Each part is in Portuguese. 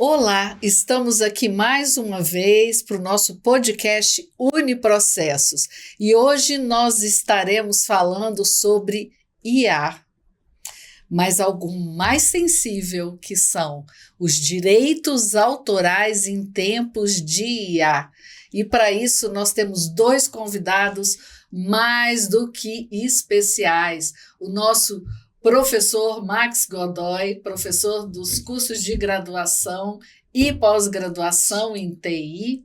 Olá, estamos aqui mais uma vez para o nosso podcast Uniprocessos e hoje nós estaremos falando sobre IA, mas algo mais sensível, que são os direitos autorais em tempos de IA. E para isso nós temos dois convidados mais do que especiais, o nosso professor Max Godoy, professor dos cursos de graduação e pós-graduação em TI,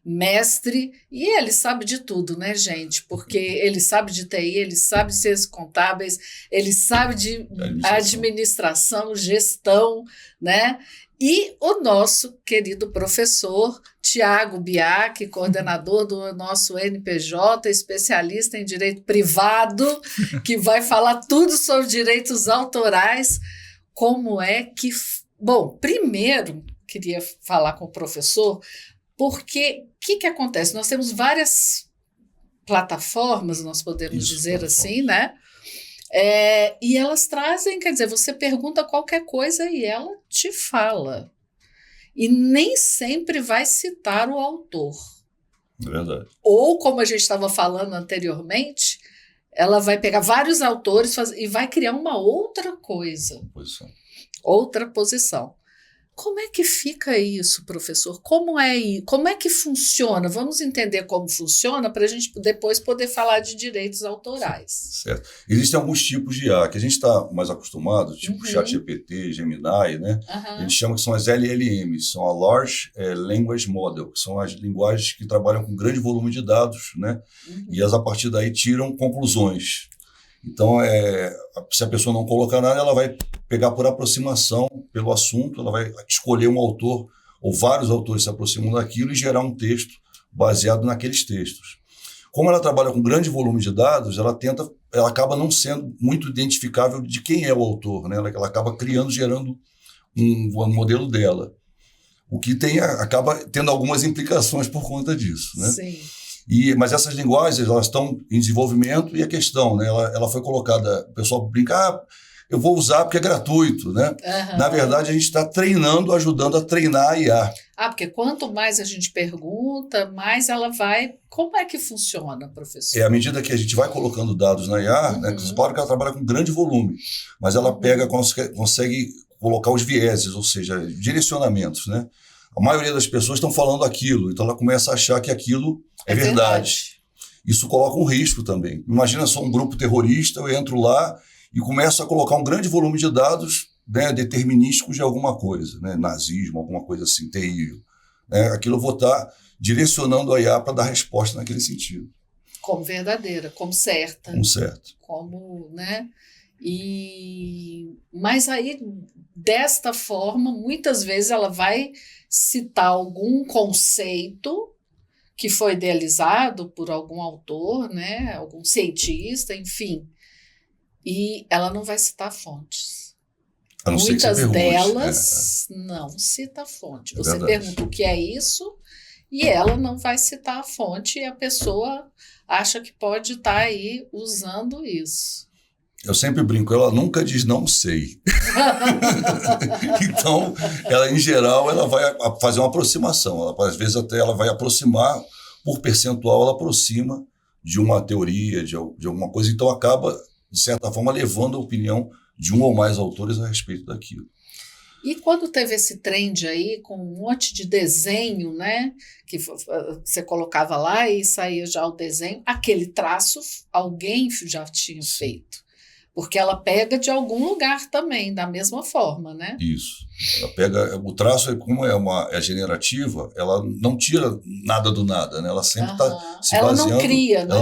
mestre, e ele sabe de tudo, né, gente? Porque ele sabe de TI, ele sabe de ciências contábeis, ele sabe de administração, gestão, né? E o nosso querido professor Tiago Biak, coordenador do nosso NPJ, especialista em direito privado, que vai falar tudo sobre direitos autorais. Como é que... Bom, primeiro, queria falar com o professor, porque o que acontece? Nós temos várias plataformas, nós podemos dizer assim, né? E elas trazem, quer dizer, você pergunta qualquer coisa e ela te fala. E nem sempre vai citar o autor. É verdade. Ou, como a gente estava falando anteriormente, ela vai pegar vários autores e vai criar uma outra coisa. Outra posição. Como é que fica isso, professor? Como é que funciona? Vamos entender como funciona para a gente depois poder falar de direitos autorais. Certo. Existem alguns tipos de IA que a gente está mais acostumado, tipo ChatGPT, Gemini, né? A gente chama que são as LLMs, são a Large Language Model, que são as linguagens que trabalham com grande volume de dados, né? E elas, a partir daí, tiram conclusões. Então, se a pessoa não colocar nada, ela vai pegar por aproximação pelo assunto, ela vai escolher um autor ou vários autores se aproximam daquilo e gerar um texto baseado naqueles textos. Como ela trabalha com grande volume de dados, ela acaba não sendo muito identificável de quem é o autor, né? Ela acaba gerando um modelo dela, o que acaba tendo algumas implicações por conta disso, né? Sim. Mas essas linguagens, elas estão em desenvolvimento e a questão, né? Ela foi colocada, o pessoal brinca, eu vou usar porque é gratuito, né? Na verdade, a gente está ajudando a treinar a IA. Porque quanto mais a gente pergunta, mais ela vai... Como é que funciona, professor? À medida que a gente vai colocando dados na IA, né? Claro que ela trabalha com grande volume, mas ela consegue colocar os vieses, ou seja, direcionamentos, né? A maioria das pessoas estão falando aquilo, então ela começa a achar que aquilo é verdade. Isso coloca um risco também. Imagina só um grupo terrorista, eu entro lá e começo a colocar um grande volume de dados, né, determinísticos de alguma coisa, né, nazismo, alguma coisa assim, terrível. Aquilo eu vou estar direcionando a IA para dar resposta naquele sentido. Como verdadeira, como certa. Como certo. Como, né? Mas aí, desta forma, muitas vezes ela vai citar algum conceito que foi idealizado por algum autor, né, algum cientista, enfim, e ela não vai citar fontes. Muitas delas não cita a fonte. Você pergunta o que é isso e ela não vai citar a fonte e a pessoa acha que pode estar aí usando isso. Eu sempre brinco, ela nunca diz não sei. Então, ela em geral, ela vai fazer uma aproximação. Às vezes até ela vai aproximar, por percentual, ela aproxima de uma teoria, de alguma coisa. Então, acaba, de certa forma, levando a opinião de um ou mais autores a respeito daquilo. E quando teve esse trend aí, com um monte de desenho, né, que você colocava lá e saía já o desenho, aquele traço alguém já tinha feito. Porque ela pega de algum lugar também, da mesma forma, né? Isso. Ela pega... O traço, como é generativa, ela não tira nada do nada, né? Ela sempre está se baseando... Ela não cria, né? Ela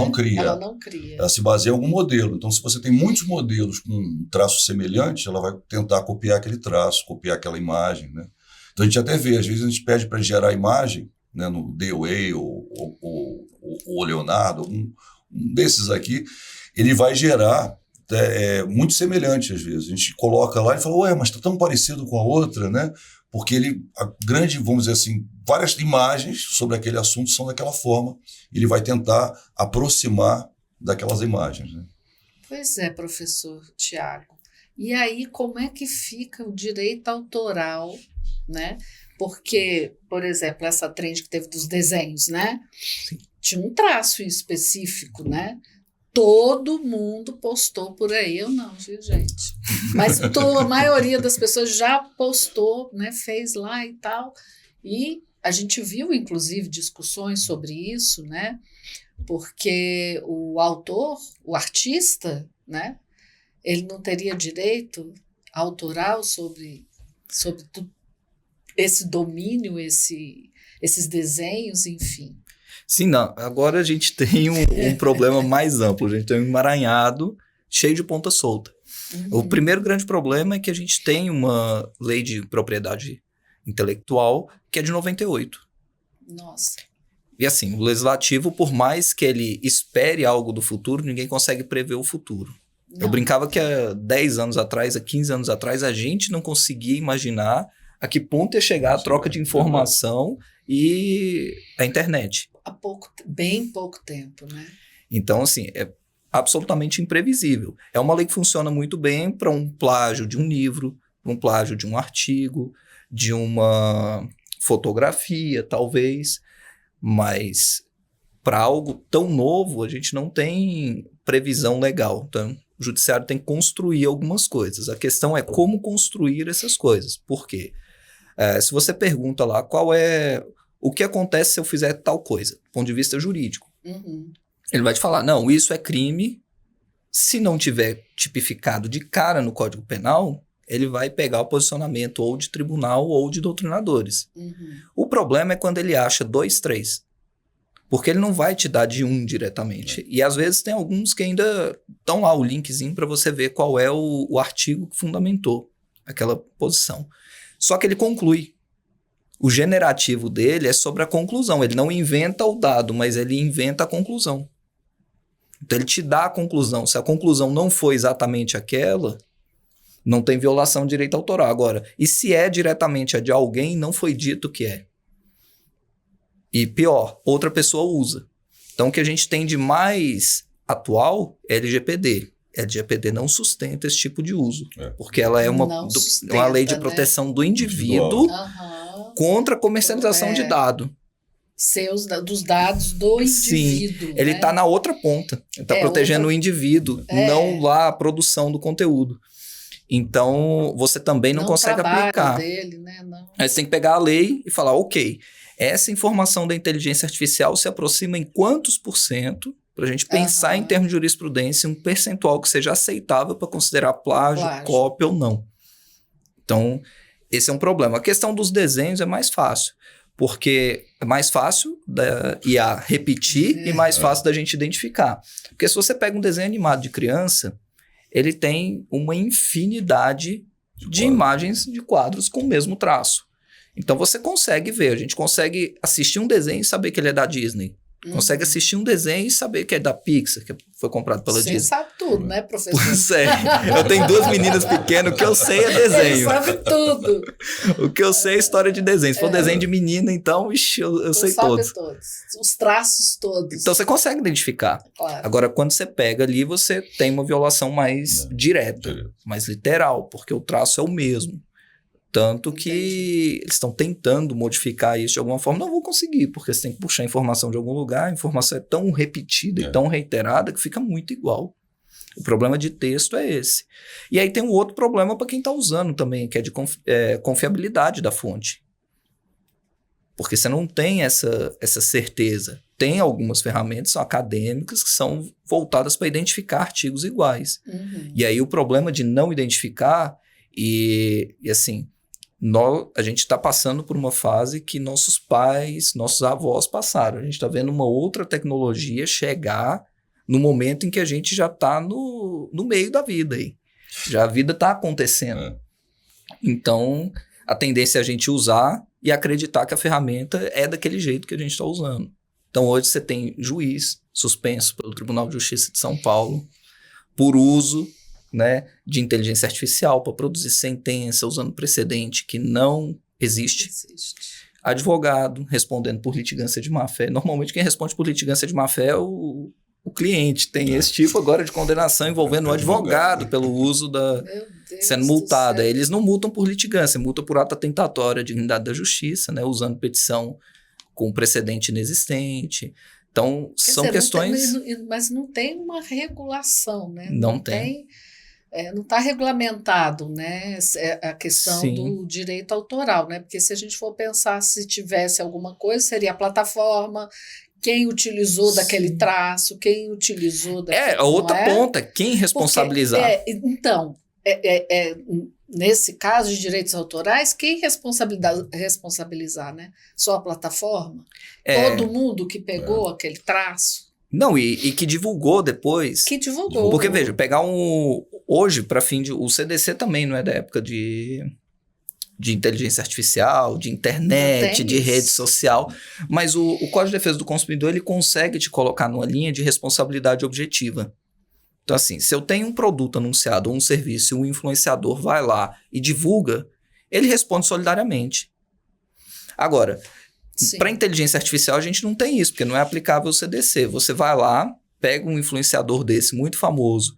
não cria. Ela se baseia em algum modelo. Então, se você tem muitos modelos com um traço semelhante, ela vai tentar copiar aquele traço, copiar aquela imagem, né? Então, a gente até vê, às vezes a gente pede para gerar a imagem, né, no DOA ou o Leonardo, um desses aqui, ele vai gerar... muito semelhante às vezes. A gente coloca lá e fala, mas está tão parecido com a outra, né? Porque vamos dizer assim, várias imagens sobre aquele assunto são daquela forma. Ele vai tentar aproximar daquelas imagens, né? Pois é, professor Tiago. E aí, como é que fica o direito autoral né? Porque, por exemplo, essa trend que teve dos desenhos, né? Sim. Tinha um traço específico, né? Todo mundo postou por aí, eu não, viu, gente? Mas a maioria das pessoas já postou, né? Fez lá e tal. E a gente viu, inclusive, discussões sobre isso, né? Porque o autor, o artista, né? Ele não teria direito autoral sobre esse domínio, esses desenhos, enfim. Sim, não. Agora a gente tem um problema mais amplo. A gente tem um emaranhado cheio de ponta solta. O primeiro grande problema é que a gente tem uma lei de propriedade intelectual que é de 98. Nossa. E assim, o legislativo, por mais que ele espere algo do futuro, ninguém consegue prever o futuro. Não. Eu brincava que há 10 anos atrás, há 15 anos atrás, a gente não conseguia imaginar a que ponto ia chegar a troca de informação e a internet. Há bem pouco tempo, né? Então, assim, é absolutamente imprevisível. É uma lei que funciona muito bem para um plágio de um livro, para um plágio de um artigo, de uma fotografia, talvez, mas para algo tão novo, a gente não tem previsão legal. Então, o judiciário tem que construir algumas coisas. A questão é como construir essas coisas. Por quê? Se você pergunta lá o que acontece se eu fizer tal coisa, do ponto de vista jurídico, ele vai te falar, não, isso é crime. Se não tiver tipificado de cara no Código Penal, ele vai pegar o posicionamento ou de tribunal ou de doutrinadores. O problema é quando ele acha 2, 3. Porque ele não vai te dar de um diretamente. E às vezes tem alguns que ainda estão lá o linkzinho para você ver qual é o artigo que fundamentou aquela posição. Só que ele conclui. O generativo dele é sobre a conclusão. Ele não inventa o dado, mas ele inventa a conclusão. Então ele te dá a conclusão. Se a conclusão não for exatamente aquela, não tem violação de direito autoral. Agora, e se é diretamente a de alguém, não foi dito que é? E pior, outra pessoa usa. Então, o que a gente tem de mais atual é LGPD. LGPD não sustenta esse tipo de uso. Porque ela é uma lei de proteção, né, do indivíduo contra a comercialização de dado. Dos dados do indivíduo. Sim, ele está na outra ponta. Ele está protegendo o indivíduo, não lá a produção do conteúdo. Então, você também não consegue aplicar. Dele, né? Não. Aí você tem que pegar a lei e falar, ok, essa informação da inteligência artificial se aproxima em quantos %, para a gente pensar em termos de jurisprudência, um percentual que seja aceitável para considerar plágio, cópia ou não. Então, esse é um problema. A questão dos desenhos é mais fácil, porque é mais fácil da IA repetir e mais fácil da gente identificar. Porque se você pega um desenho animado de criança, ele tem uma infinidade de imagens de quadros com o mesmo traço. Então você consegue ver, a gente consegue assistir um desenho e saber que ele é da Disney. Consegue assistir um desenho e saber que é da Pixar, que foi comprado pela Disney. Você sabe tudo, né, professor? Pois é. Eu tenho 2 meninas pequenas, o que eu sei é desenho. Ele sabe tudo. O que eu sei é história de desenho. Se for desenho de menina, então, eu sei todos. Os traços todos. Então você consegue identificar. Claro. Agora, quando você pega ali, você tem uma violação mais direta, mais literal, porque o traço é o mesmo. Tanto que eles estão tentando modificar isso de alguma forma. Não vou conseguir, porque você tem que puxar informação de algum lugar. A informação é tão repetida e tão reiterada que fica muito igual. O problema de texto é esse. E aí tem um outro problema para quem está usando também, que é de confiabilidade da fonte. Porque você não tem essa certeza. Tem algumas ferramentas acadêmicas que são voltadas para identificar artigos iguais. E aí o problema de não identificar e assim... a gente está passando por uma fase que nossos pais, nossos avós passaram. A gente está vendo uma outra tecnologia chegar no momento em que a gente já está no meio da vida aí. Já a vida está acontecendo. Então, a tendência é a gente usar e acreditar que a ferramenta é daquele jeito que a gente está usando. Então, hoje você tem juiz suspenso pelo Tribunal de Justiça de São Paulo por uso, né, de inteligência artificial para produzir sentença usando precedente que não existe. Advogado respondendo por litigância de má-fé. Normalmente quem responde por litigância de má-fé é o o cliente. Tem esse tipo agora de condenação envolvendo o advogado pelo uso da... sendo multado. Eles não multam por litigância, multam por ato atentatório à dignidade da justiça, né? Usando petição com precedente inexistente. Então, são questões... Mas não tem uma regulação, né? Não tem. Não está regulamentado, né, a questão do direito autoral, né? Porque se a gente for pensar se tivesse alguma coisa, seria a plataforma, quem utilizou daquele traço, quem utilizou daquele... A outra ponta, quem responsabilizar? Nesse caso de direitos autorais, quem responsabilizar, né? Só a plataforma? Todo mundo que pegou aquele traço? Não, e que divulgou depois. Que divulgou. Porque, veja, pegar hoje, para fim de... O CDC também não é da época de inteligência artificial, de internet, de rede social. Mas o Código de Defesa do Consumidor, ele consegue te colocar numa linha de responsabilidade objetiva. Então, assim, se eu tenho um produto anunciado ou um serviço e um influenciador vai lá e divulga, ele responde solidariamente. Agora... Para inteligência artificial, a gente não tem isso, porque não é aplicável o CDC. Você vai lá, pega um influenciador desse muito famoso,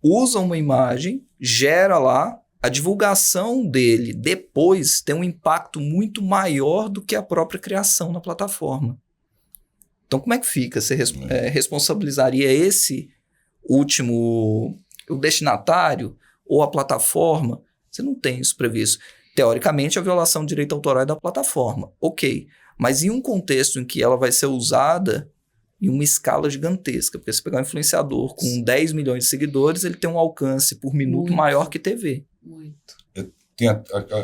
usa uma imagem, gera lá, a divulgação dele depois tem um impacto muito maior do que a própria criação na plataforma. Então, como é que fica? Você responsabilizaria esse último, o destinatário ou a plataforma? Você não tem isso previsto. Teoricamente, a violação do direito autoral é da plataforma. Ok. Mas em um contexto em que ela vai ser usada em uma escala gigantesca, porque se pegar um influenciador com 10 milhões de seguidores, ele tem um alcance por minuto maior que TV. Muito.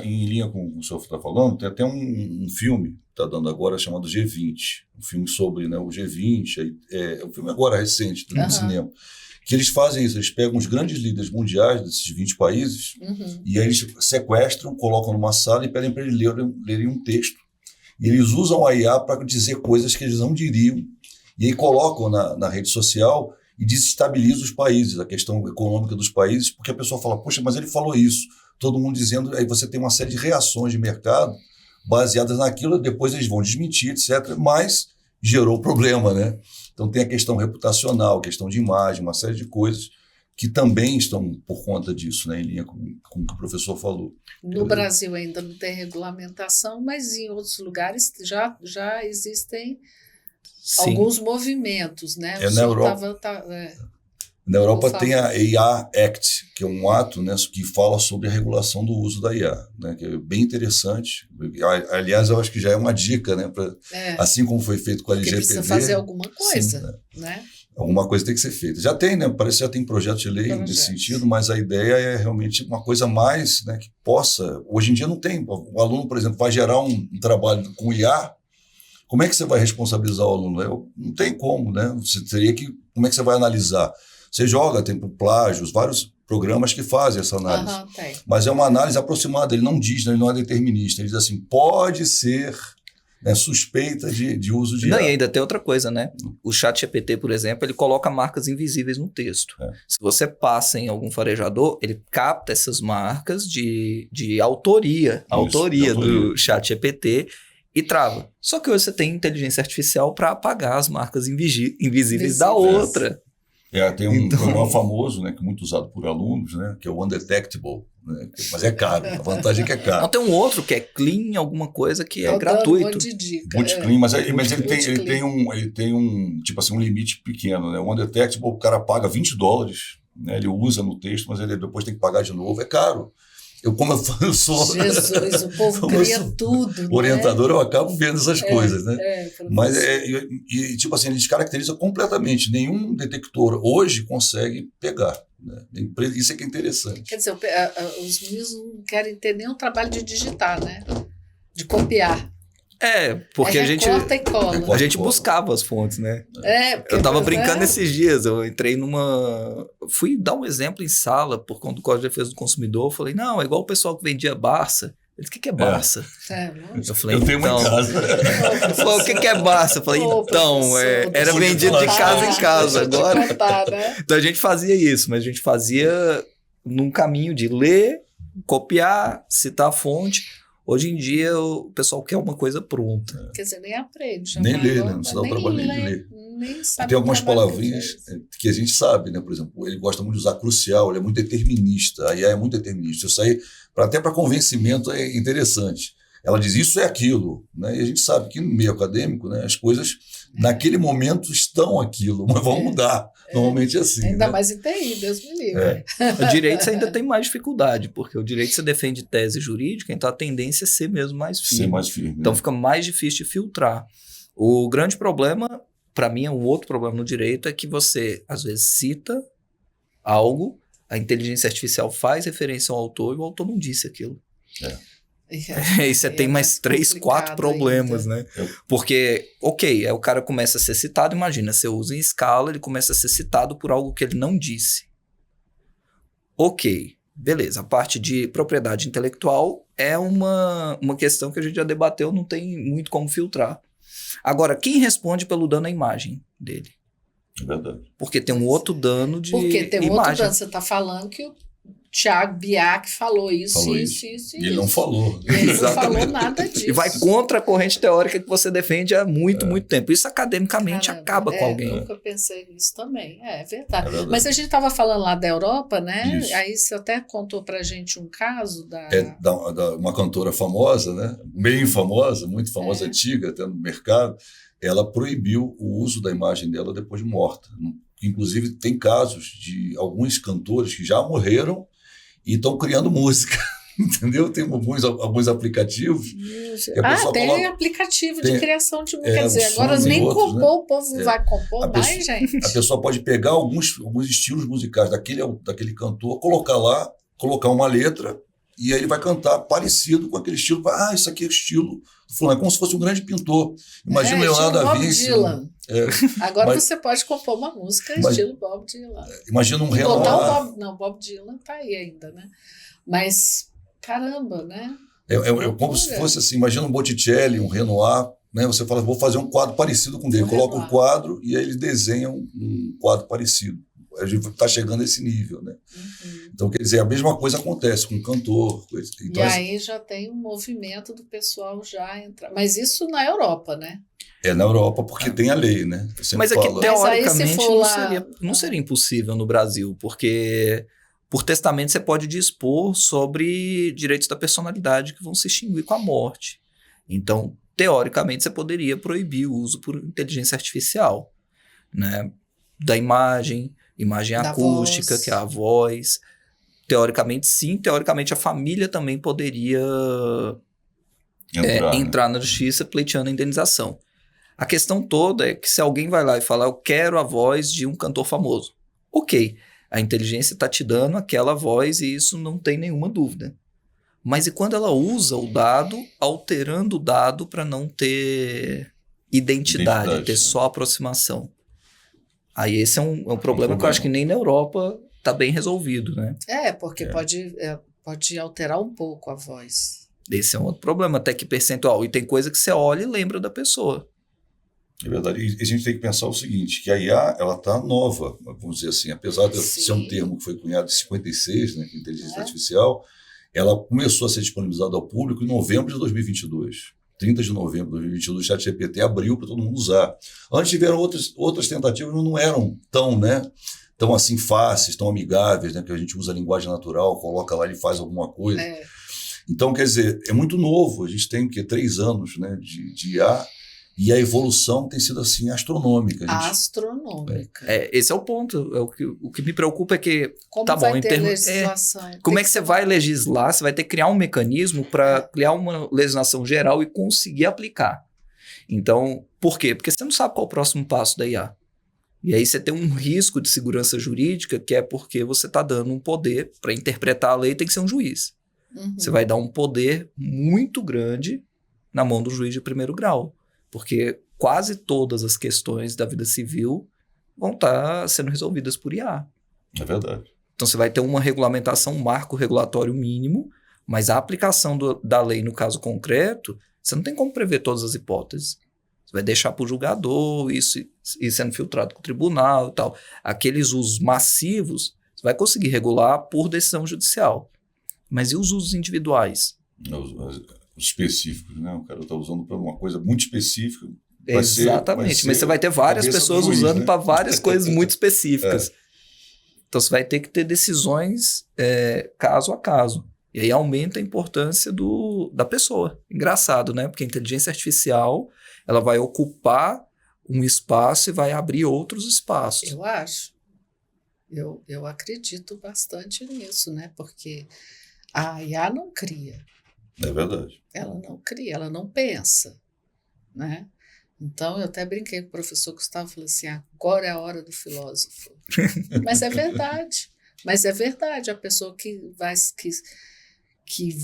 Em linha com o que o senhor está falando, tem até um filme que está dando agora chamado G20, um filme sobre, né, o G20, um filme agora recente, no cinema, que eles fazem isso, eles pegam os grandes líderes mundiais desses 20 países e aí eles sequestram, colocam numa sala e pedem para eles lerem um texto. E eles usam a IA para dizer coisas que eles não diriam. E aí colocam na rede social e desestabilizam os países, a questão econômica dos países, porque a pessoa fala, poxa, mas ele falou isso. Todo mundo dizendo, aí você tem uma série de reações de mercado baseadas naquilo, depois eles vão desmentir, etc. Mas gerou problema, né? Então tem a questão reputacional, a questão de imagem, uma série de coisas que também estão por conta disso, né, em linha com o que o professor falou. No Brasil ainda não tem regulamentação, mas em outros lugares já existem alguns movimentos, né? Na Europa tem a IA Act, que é um ato, né, que fala sobre a regulação do uso da IA, né, que é bem interessante. Aliás, eu acho que já é uma dica, né, assim como foi feito com a LGPD. Porque precisa fazer alguma coisa, né? Alguma coisa tem que ser feita. Já tem, né? Parece que já tem projeto de lei nesse sentido, mas a ideia é realmente uma coisa mais, né, que possa... Hoje em dia não tem. O aluno, por exemplo, vai gerar um trabalho com IA, como é que você vai responsabilizar o aluno? Não tem como, né? Você teria que... Como é que você vai analisar? Você joga, tem plágios, vários programas que fazem essa análise. Mas é uma análise aproximada, ele não diz, né, ele não é determinista. Ele diz assim, pode ser... suspeita de uso de IA. E ainda tem outra coisa, né? O ChatGPT, por exemplo, ele coloca marcas invisíveis no texto. Se você passa em algum farejador, ele capta essas marcas de autoria do ChatGPT e trava. Só que hoje você tem inteligência artificial para apagar as marcas invisíveis da outra. Tem um programa famoso, né, que é muito usado por alunos, né, que é o Undetectable, né, mas é caro, a vantagem é que é caro. Não, tem um outro que é Clean, alguma coisa que é gratuito. Um monte de dica. Bootclean, mas ele tem um, tipo assim, um limite pequeno, né? O Undetectable, o cara paga $20, né, ele usa no texto, mas ele depois tem que pagar de novo, é caro. Como eu sou... Jesus, o povo cria tudo, orientador, né? Eu acabo vendo essas coisas, né? Mas, tipo assim, ele descaracteriza completamente. Nenhum detector hoje consegue pegar. Né? Isso é que é interessante. Quer dizer, os meninos não querem ter nenhum trabalho de digitar, né? De copiar. Porque a gente cola. buscava as fontes, né? Eu tava brincando esses dias, eu entrei fui dar um exemplo em sala, por conta do Código de Defesa do Consumidor, eu falei, não, é igual o pessoal que vendia Barça. Ele disse, o que é Barça? Eu falei, tenho uma em casa. Ele falou, o que é Barça? Eu falei, era vendido de casa em casa agora. Contar, né? Então a gente fazia isso, mas a gente fazia num caminho de ler, copiar, citar a fonte. Hoje em dia, o pessoal quer uma coisa pronta. Quer dizer, nem aprende. Nem lê, né? Não se dá o trabalho de ler. nem sabe. Tem algumas palavrinhas que a gente sabe, né? Por exemplo, ele gosta muito de usar crucial, ele é muito determinista, a IA é muito determinista. Isso aí, até para convencimento, é interessante. Ela diz isso é aquilo, né? E a gente sabe que no meio acadêmico, né, as coisas naquele momento estão aquilo, mas vão mudar. Normalmente é assim. Ainda né? mais em TI, Deus me livre. O direito você ainda tem mais dificuldade, porque o direito você defende tese jurídica, então a tendência é ser mesmo mais firme. Ser mais firme. Então fica mais difícil de filtrar. O grande problema, para mim, é um outro problema no direito, é que você, às vezes, cita algo, a inteligência artificial faz referência ao autor e o autor não disse aquilo. E você tem mais 3, 4 problemas, ainda. né? Porque, ok, aí o cara começa a ser citado, imagina, você usa em escala, ele começa a ser citado por algo que ele não disse. Ok, beleza, a parte de propriedade intelectual é uma questão que a gente já debateu, não tem muito como filtrar. Agora, quem responde pelo dano à imagem dele? É verdade. Porque tem um outro dano de imagem. Porque tem outro dano, você está falando que o Thiago Biak falou isso. E ele não falou. E ele não falou nada disso. E vai contra a corrente teórica que você defende há muito tempo. Isso academicamente acaba com alguém. Eu nunca pensei nisso também. É verdade. Mas a gente estava falando lá da Europa, né? Isso. Aí você até contou pra gente um caso da uma cantora famosa, né? Bem famosa, muito famosa, antiga, até no mercado. Ela proibiu o uso da imagem dela depois de morta. Inclusive, tem casos de alguns cantores que já morreram e estão criando música, entendeu? Tem alguns aplicativos. Tem aplicativo de criação de música. Quer dizer, agora nem outros, compor, né? O povo vai compor mais, gente. A pessoa pode pegar alguns estilos musicais daquele cantor, colocar uma letra, e aí ele vai cantar parecido com aquele estilo. Isso aqui é o estilo do fulano. É como se fosse um grande pintor. Imagina Leonardo da Vinci. Agora você pode compor uma música estilo Bob Dylan. Imagina um Renoir. Bob Dylan tá aí ainda, né? Mas, caramba, né? É como se fosse assim, imagina um Botticelli, um Renoir, né? Você fala, vou fazer um quadro parecido com o dele. Coloca o quadro e aí ele desenha um quadro parecido. A gente está chegando a esse nível, né? Então, quer dizer, a mesma coisa acontece com o cantor. Então, e aí já tem um movimento do pessoal já entrar. Mas isso na Europa, né? É na Europa, porque tem a lei, né? Mas é que, teoricamente, não seria impossível no Brasil, porque por testamento você pode dispor sobre direitos da personalidade que vão se extinguir com a morte. Então, teoricamente, você poderia proibir o uso por inteligência artificial, né? Da imagem acústica, que é a voz. Teoricamente, sim. Teoricamente, a família também poderia entrar na justiça pleiteando a indenização. A questão toda é que se alguém vai lá e falar, eu quero a voz de um cantor famoso. Ok, a inteligência está te dando aquela voz e isso não tem nenhuma dúvida. Mas e quando ela usa o dado, alterando o dado para não ter identidade, ter só aproximação? Aí esse é um problema que eu acho que nem na Europa está bem resolvido, né? Porque pode alterar um pouco a voz. Esse é um outro problema, até que percentual. E tem coisa que você olha e lembra da pessoa. É verdade. E a gente tem que pensar o seguinte, que a IA ela está nova, vamos dizer assim, apesar de ser um termo que foi cunhado em 56, né, inteligência artificial, ela começou a ser disponibilizada ao público em novembro de 2022. 30 de novembro de 2022, o ChatGPT abriu para todo mundo usar. Antes tiveram outras tentativas, mas não eram tão assim fáceis, tão amigáveis, né? Que a gente usa a linguagem natural, coloca lá e faz alguma coisa. Então, quer dizer, é muito novo. A gente tem 3 anos, né, de IA e a evolução tem sido assim astronômica. Astronômica. Esse é o ponto. O que me preocupa é que como vai ter legislação? Como é que você vai legislar? Você vai ter que criar um mecanismo para criar uma legislação geral e conseguir aplicar. Então, por quê? Porque você não sabe qual é o próximo passo da IA. E aí você tem um risco de segurança jurídica, que é porque você está dando um poder para interpretar a lei, tem que ser um juiz. Você vai dar um poder muito grande na mão do juiz de primeiro grau. Porque quase todas as questões da vida civil vão estar sendo resolvidas por IA. É verdade. Então você vai ter uma regulamentação, um marco regulatório mínimo, mas a aplicação da lei no caso concreto, você não tem como prever todas as hipóteses. Você vai deixar para o julgador, isso sendo filtrado com o tribunal e tal. Aqueles usos massivos, você vai conseguir regular por decisão judicial. Mas e os usos individuais? Os específicos, né? O cara está usando para uma coisa muito específica, Exatamente, mas você vai ter várias pessoas usando, né, para várias coisas muito específicas. Então você vai ter que ter decisões caso a caso. E aí aumenta a importância da pessoa. Engraçado, né? Porque a inteligência artificial, ela vai ocupar um espaço e vai abrir outros espaços. Eu acho. Eu acredito bastante nisso, né? Porque a IA não cria. É verdade. Ela não cria, ela não pensa, né? Então, eu até brinquei com o professor Gustavo, falei assim, agora é a hora do filósofo. Mas é verdade. A pessoa que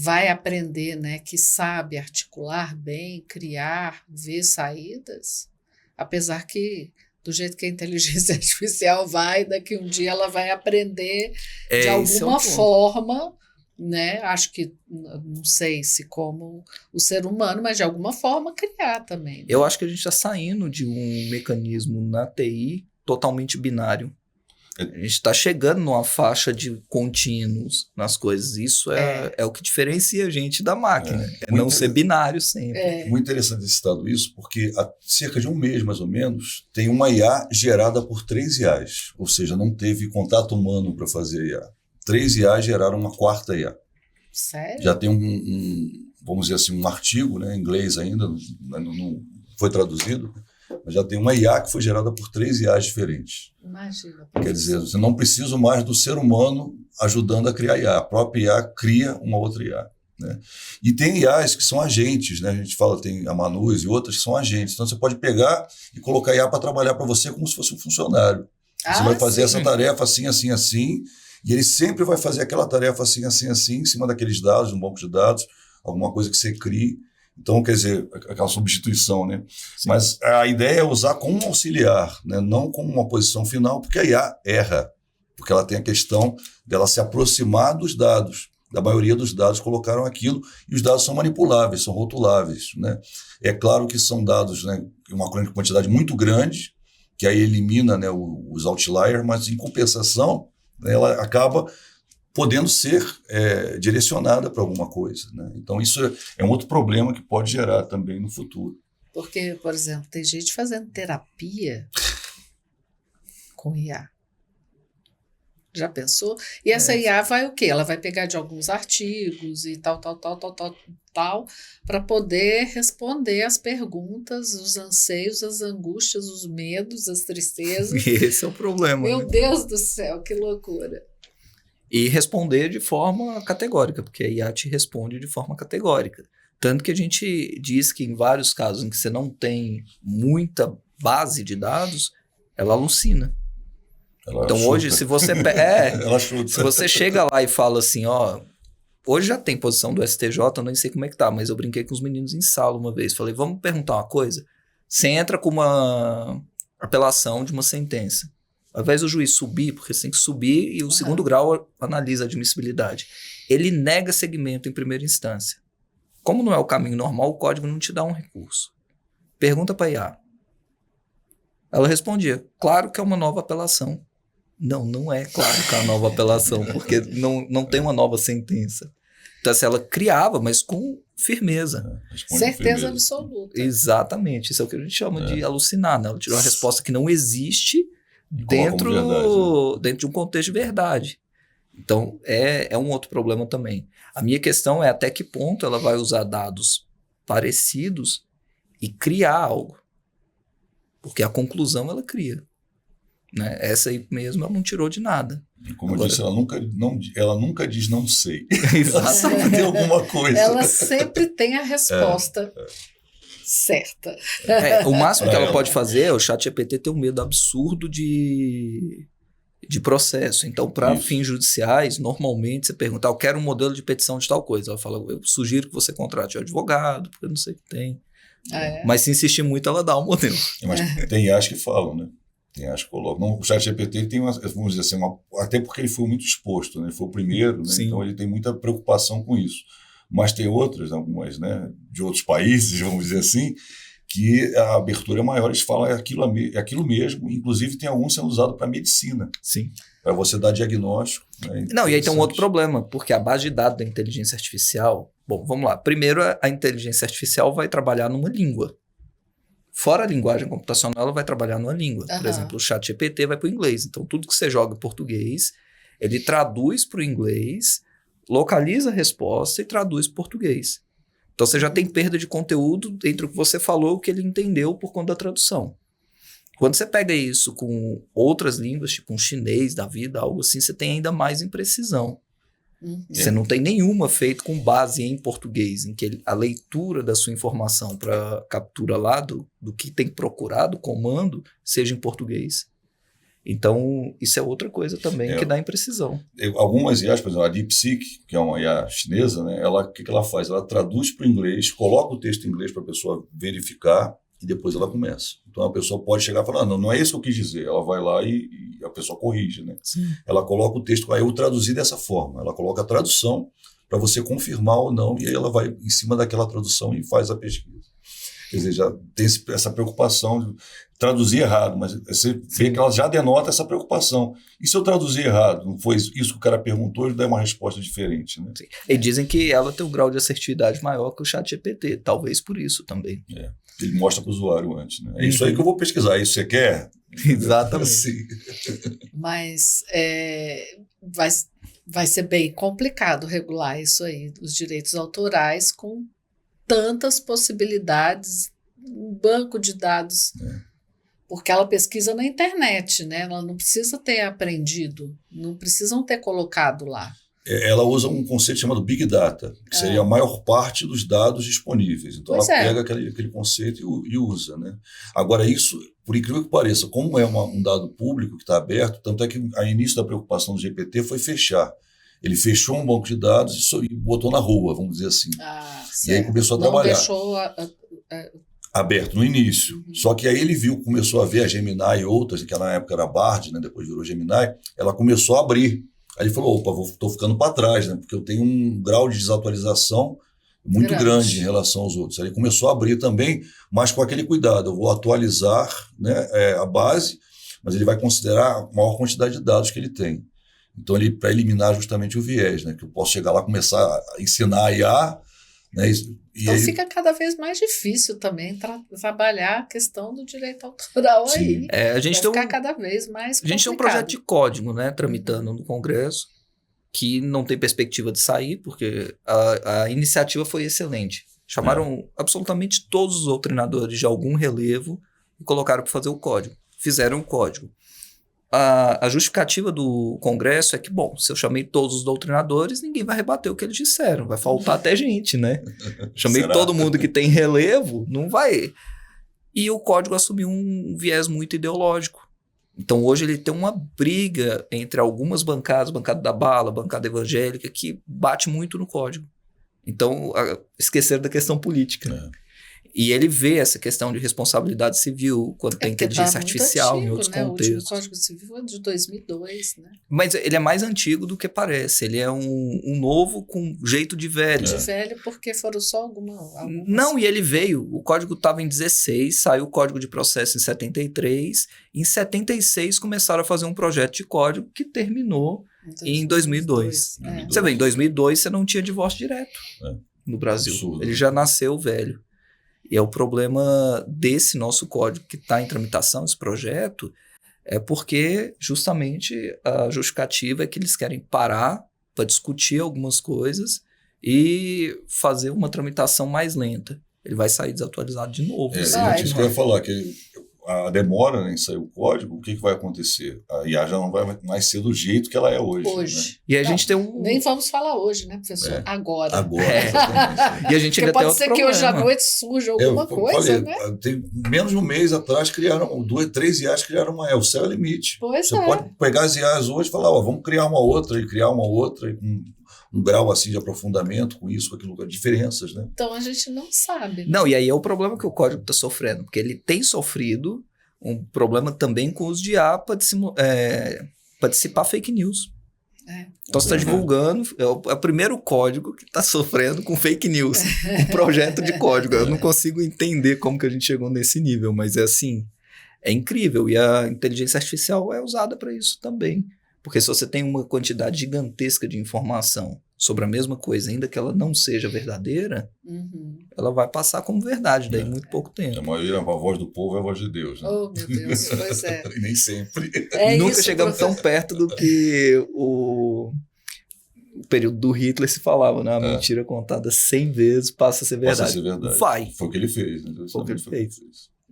vai aprender, né, que sabe articular bem, criar, ver saídas, apesar que, do jeito que a inteligência artificial vai, daqui um dia ela vai aprender de alguma forma, né? Acho que, não sei se como o ser humano, mas de alguma forma criar também. Né? Eu acho que a gente está saindo de um mecanismo na TI totalmente binário. A gente está chegando numa faixa de contínuos nas coisas. Isso é o que diferencia a gente da máquina. É não ser binário sempre. Muito interessante ter citado isso, porque há cerca de um mês, mais ou menos, tem uma IA gerada por 3 IAs. Ou seja, não teve contato humano para fazer IA. 3 IAs geraram uma 4ª IA. Sério? Já tem vamos dizer assim, um artigo, né, em inglês ainda, não foi traduzido, mas já tem uma IA que foi gerada por 3 IAs diferentes. Imagina. Quer dizer, você não precisa mais do ser humano ajudando a criar IA. A própria IA cria uma outra IA. Né? E tem IAs que são agentes, né? A gente fala, tem a Manus e outras que são agentes. Então você pode pegar e colocar IA para trabalhar para você como se fosse um funcionário. Você vai fazer essa tarefa assim, assim, assim, e ele sempre vai fazer aquela tarefa assim, assim, assim, em cima daqueles dados, um banco de dados, alguma coisa que você crie. Então, quer dizer, aquela substituição, né? Sim. Mas a ideia é usar como um auxiliar, né? Não como uma posição final, porque a IA erra, porque ela tem a questão dela se aproximar dos dados. Da maioria dos dados colocaram aquilo, e os dados são manipuláveis, são rotuláveis, né? É claro que são dados, né, uma quantidade muito grande, que aí elimina, né, os outliers, mas em compensação, né, ela acaba podendo ser direcionada para alguma coisa. Né? Então, isso é um outro problema que pode gerar também no futuro. Porque, por exemplo, tem gente fazendo terapia com IA. Já pensou? E essa IA vai o quê? Ela vai pegar de alguns artigos e tal, para poder responder as perguntas, os anseios, as angústias, os medos, as tristezas. Esse é o problema. Meu Deus do céu, que loucura. E responder de forma categórica, porque a IA te responde de forma categórica. Tanto que a gente diz que em vários casos em que você não tem muita base de dados, ela alucina. Então chuta. Hoje, se você se você chega lá e fala assim, ó, hoje já tem posição do STJ, eu nem sei como é que tá, mas eu brinquei com os meninos em sala uma vez, falei, vamos perguntar uma coisa? Você entra com uma apelação de uma sentença. Ao invés do juiz subir, porque você tem que subir e o segundo grau analisa a admissibilidade. Ele nega seguimento em primeira instância. Como não é o caminho normal, o código não te dá um recurso. Pergunta para a IA. Ela respondia, claro que é uma nova apelação. Não é claro que é uma nova apelação, porque não tem uma nova sentença. Então, assim, ela criava, mas com firmeza. Certeza absoluta. Exatamente. Isso é o que a gente chama de alucinar. Né? Ela tirou uma resposta que não existe dentro de um contexto de verdade. Então, é um outro problema também. A minha questão é até que ponto ela vai usar dados parecidos e criar algo. Porque a conclusão ela cria. Né? Essa aí mesmo ela não tirou de nada. Como eu disse, ela nunca diz não sei. Ela sempre tem alguma coisa. Ela sempre tem a resposta certa. O máximo que ela pode fazer, o ChatGPT tem um medo absurdo de processo. Então, para fins judiciais, normalmente você pergunta, eu quero um modelo de petição de tal coisa. Ela fala, eu sugiro que você contrate um advogado, porque eu não sei o que tem. Mas se insistir muito, ela dá o modelo. Mas tem IAs que falam, né? Tem IAs que colocam. O ChatGPT tem vamos dizer assim, até porque ele foi muito exposto, né? Ele foi o primeiro, né? Então ele tem muita preocupação com isso. Mas tem outras, algumas, né, de outros países, vamos dizer assim, que a abertura é maior, eles falam é aquilo mesmo, inclusive tem alguns sendo usados para medicina. Sim. Para você dar diagnóstico. Né, não, e aí tem um outro problema, porque a base de dados da inteligência artificial... Bom, vamos lá. Primeiro, a inteligência artificial vai trabalhar numa língua. Fora a linguagem computacional, ela vai trabalhar numa língua. Por exemplo, o ChatGPT vai para o inglês. Então, tudo que você joga em português, ele traduz para o inglês, localiza a resposta e traduz para o português. Então, você já tem perda de conteúdo entre o que você falou e o que ele entendeu por conta da tradução. Quando você pega isso com outras línguas, tipo um chinês da vida, algo assim, você tem ainda mais imprecisão. Você não tem nenhuma feita com base em português, em que a leitura da sua informação para captura lá do que tem que procurar, do comando, seja em português. Então, isso é outra coisa também que dá imprecisão. Algumas IAs, por exemplo, a DeepSeek, que é uma IA chinesa, né, o que ela faz? Ela traduz para o inglês, coloca o texto em inglês para a pessoa verificar e depois ela começa. Então, a pessoa pode chegar e falar, não é isso que eu quis dizer. Ela vai lá e a pessoa corrige, né? Ela coloca o texto, aí eu traduzi dessa forma. Ela coloca a tradução para você confirmar ou não, e aí ela vai em cima daquela tradução e faz a pesquisa. Quer dizer, já tem essa preocupação de traduzir errado, mas você vê que ela já denota essa preocupação. E se eu traduzir errado, não foi isso que o cara perguntou, ele dá uma resposta diferente, né? Sim. E dizem que ela tem um grau de assertividade maior que o ChatGPT, talvez por isso também. Ele mostra para o usuário antes, né? É isso aí que eu vou pesquisar, é isso que você quer? Exatamente. Assim. Mas vai ser bem complicado regular isso aí, os direitos autorais, com tantas possibilidades, um banco de dados, porque ela pesquisa na internet, né? Ela não precisa ter aprendido, não precisam ter colocado lá. Ela usa um conceito chamado Big Data, que seria a maior parte dos dados disponíveis. Então, ela pega aquele conceito e usa, né? Agora, isso, por incrível que pareça, como é um dado público que está aberto, tanto é que o início da preocupação do GPT foi fechar. Ele fechou um banco de dados e botou na rua, vamos dizer assim. E aí começou a trabalhar. Não deixou aberto no início. Só que aí ele começou a ver a Gemini e outras, que na época era Bard, né? Depois virou Gemini, ela começou a abrir. Aí ele falou, opa, estou ficando para trás, né? Porque eu tenho um grau de desatualização muito grande em relação aos outros. Aí ele começou a abrir também, mas com aquele cuidado. Eu vou atualizar, né, a base, mas ele vai considerar a maior quantidade de dados que ele tem. Então, para eliminar justamente o viés, né? Que eu posso chegar lá e começar a ensinar a IA, né? Então fica cada vez mais difícil também trabalhar a questão do direito autoral aí. A gente vai ficar cada vez mais complicado. A gente tem um projeto de código, né, tramitando no Congresso, que não tem perspectiva de sair, porque a iniciativa foi excelente. Chamaram absolutamente todos os doutrinadores de algum relevo e colocaram para fazer o código. Fizeram o código. A justificativa do Congresso é que, bom, se eu chamei todos os doutrinadores, ninguém vai rebater o que eles disseram, vai faltar até gente, né? Chamei todo mundo que tem relevo, não vai. E o código assumiu um viés muito ideológico. Então, hoje ele tem uma briga entre algumas bancadas, bancada da bala, bancada evangélica, que bate muito no código. Então, esqueceram da questão política. E ele vê essa questão de responsabilidade civil quando tem inteligência artificial antigo, em outros contextos. O último Código Civil é de 2002, né? Mas ele é mais antigo do que parece. Ele é um novo com jeito de velho. De velho porque foram só algumas... Não, e ele veio. O código estava em 16, saiu o Código de Processo em 73. Em 76 começaram a fazer um projeto de código que terminou em 2002. Você vê, em 2002 você não tinha divórcio direto no Brasil. Absurdo. Ele já nasceu velho. E é o problema desse nosso código que está em tramitação, esse projeto, é porque justamente a justificativa é que eles querem parar para discutir algumas coisas e fazer uma tramitação mais lenta. Ele vai sair desatualizado de novo. Isso que eu ia falar, que a demora em sair o código, o que vai acontecer? A IA já não vai mais ser do jeito que ela é hoje. Né? E a gente tem nem vamos falar hoje, né, professor? Agora. E a gente ainda tem outro problema. Pode ser que hoje à noite surja alguma coisa, né? Tem menos de um mês atrás, criaram 3 IAs criaram uma IA, o céu é o limite. Você pode pegar as IAs hoje e falar, vamos criar uma outra, e um grau assim de aprofundamento com isso, com aquilo, diferenças, né? Então a gente não sabe. Não, e aí é o problema que o código está sofrendo, porque ele tem sofrido um problema também com os de IA para dissipar fake news. Então você está divulgando, é o primeiro código que está sofrendo com fake news, um projeto de código. Eu não consigo entender como que a gente chegou nesse nível, mas é assim, é incrível. E a inteligência artificial é usada para isso também. Porque se você tem uma quantidade gigantesca de informação sobre a mesma coisa, ainda que ela não seja verdadeira, ela vai passar como verdade daí muito pouco tempo. A voz do povo é a voz de Deus, né? Oh, meu Deus, pois é. E nem sempre. Nunca chegamos tão perto do que o período do Hitler se falava, né? A mentira contada 100 vezes passa a ser verdade. Passa a ser verdade. Vai. Foi o que ele fez. Né? Foi o que ele fez.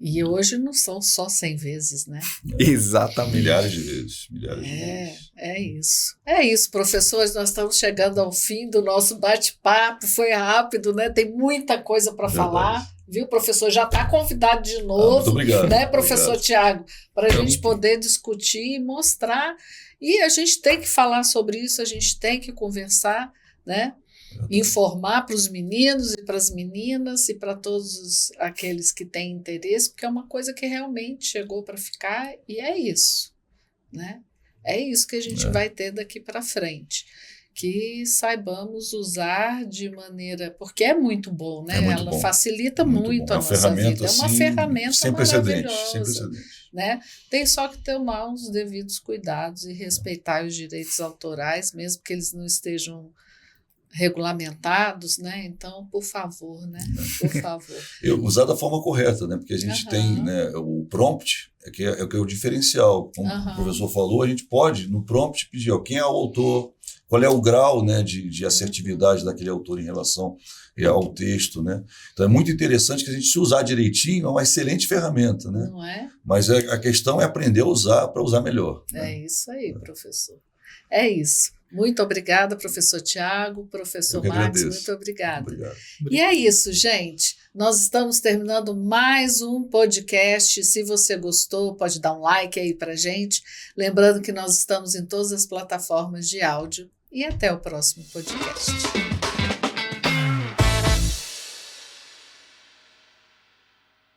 E hoje não são só 100 vezes, né? Exatamente. Milhares de vezes. Milhares de vezes. É isso. É isso, professores. Nós estamos chegando ao fim do nosso bate-papo. Foi rápido, né? Tem muita coisa para falar. Viu, professor? Já está convidado de novo. Muito obrigado. Né, professor Tiago? Para a gente muito poder discutir e mostrar. E a gente tem que falar sobre isso, a gente tem que conversar, né? Informar para os meninos e para as meninas e para todos aqueles que têm interesse, porque é uma coisa que realmente chegou para ficar e é isso, né? É isso que a gente vai ter daqui para frente, que saibamos usar de maneira, porque é muito bom, né? Ela facilita muito a nossa vida, é uma ferramenta sem maravilhosa, sem precedente. Né? Tem só que tomar os devidos cuidados e respeitar os direitos autorais, mesmo que eles não estejam regulamentados, né? Então, por favor, né? Por favor. Usar da forma correta, né? Porque a gente tem, né, o prompt, que é o diferencial. Como o professor falou, a gente pode, no prompt, pedir quem é o autor, qual é o grau, né, de assertividade daquele autor em relação ao texto, né? Então, é muito interessante que a gente, se usar direitinho, é uma excelente ferramenta, né? Não é? Mas a questão é aprender a usar para usar melhor. É isso aí, professor. É isso. Muito obrigada, professor Tiago, professor Max, muito obrigada. Obrigado. E é isso, gente. Nós estamos terminando mais um podcast. Se você gostou, pode dar um like aí pra gente. Lembrando que nós estamos em todas as plataformas de áudio. E até o próximo podcast.